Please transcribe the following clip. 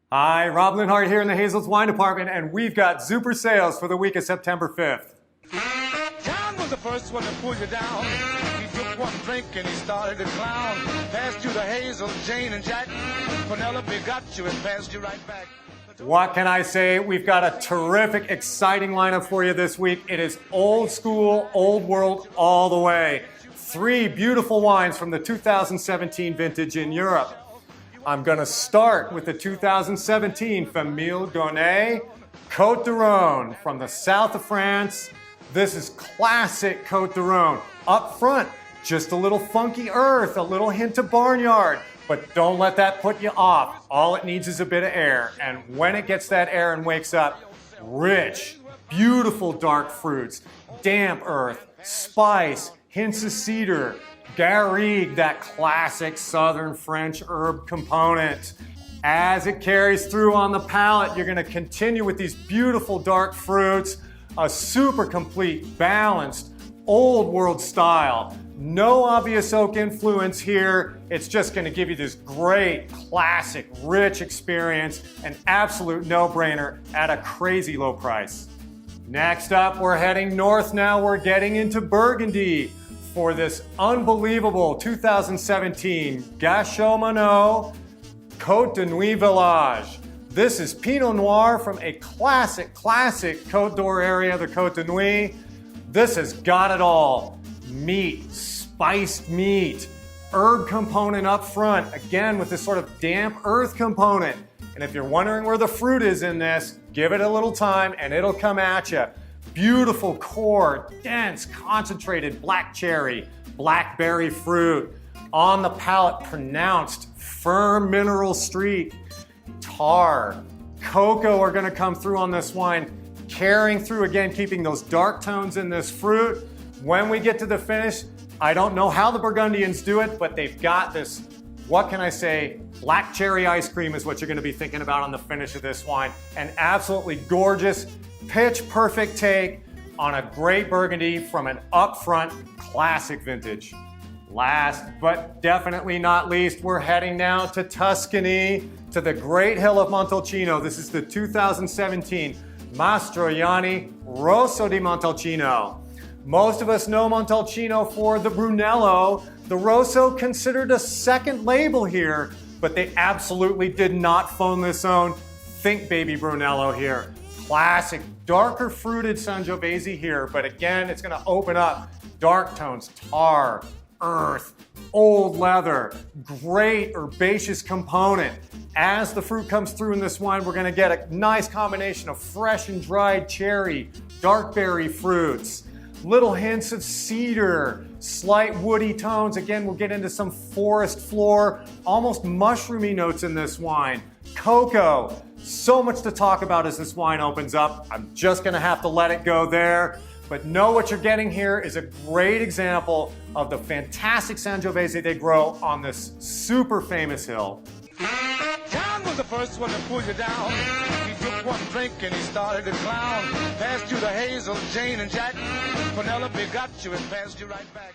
Hi, Rob Linhart here in the Hazel's Wine Department, and we've got Zuper Sales for the week of September 5th. John was the first one to pull you down. He took one drink and he started to clown. Passed you the Hazel, Jane, and Jack. Penelope got you and passed you right back. What can I say? We've got a terrific, exciting lineup for you this week. It is old school, old world all the way. 3 beautiful wines from the 2017 vintage in Europe. I'm going to start with the 2017 Familia Donaire Cote de Rhone from the south of France. This is classic Cote de Rhone. Up front, just a little funky earth, a little hint of barnyard, but don't let that put you off. All it needs is a bit of air, and when it gets that air and wakes up, rich, beautiful dark fruits, damp earth, spice, hints of cedar, garrigue, that classic southern French herb component. As it carries through on the palate, you're going to continue with these beautiful dark fruits, a super complete, balanced, old world style. No obvious oak influence here. It's just going to give you this great, classic, rich experience, an absolute no-brainer at a crazy low price. Next up, we're heading north now. We're getting into Burgundy for this unbelievable 2017 Gachot-Monot Cote de Nuit Village. This is Pinot Noir from a classic Cote d'Or area, the Cote de Nuit. This has got it all. Meat, spiced meat, herb component up front, again with this sort of damp earth component. And if you're wondering where the fruit is in this, give it a little time and it'll come at you. Beautiful core, dense, concentrated black cherry, blackberry fruit. On the palate, pronounced, firm mineral streak. Tar, cocoa are gonna come through on this wine, carrying through again, keeping those dark tones in this fruit. When we get to the finish, I don't know how the Burgundians do it, but they've got this, what can I say, black cherry ice cream is what you're gonna be thinking about on the finish of this wine. An absolutely gorgeous, pitch perfect take on a great Burgundy from an upfront classic vintage. Last but definitely not least, we're heading now to Tuscany, to the great hill of Montalcino. This is the 2017 Mastroyani Rosso di Montalcino. Most of us know Montalcino for the Brunello. The Rosso considered a second label here, but they absolutely did not phone this own. Think baby Brunello here. Classic, darker fruited Sangiovese here, but again, it's gonna open up dark tones, tar, earth, old leather, great herbaceous component. As the fruit comes through in this wine, we're gonna get a nice combination of fresh and dried cherry, dark berry fruits, little hints of cedar, slight woody tones. Again, we'll get into some forest floor, almost mushroomy notes in this wine. Cocoa, so much to talk about as this wine opens up. I'm just gonna have to let it go there. But know what you're getting here is a great example of the fantastic Sangiovese they grow on this super famous hill. John was the first one to pull you down. He took one drink and he started to clown. Passed you the Hazel, Jane, and Jack. Penelope got you and passed you right back.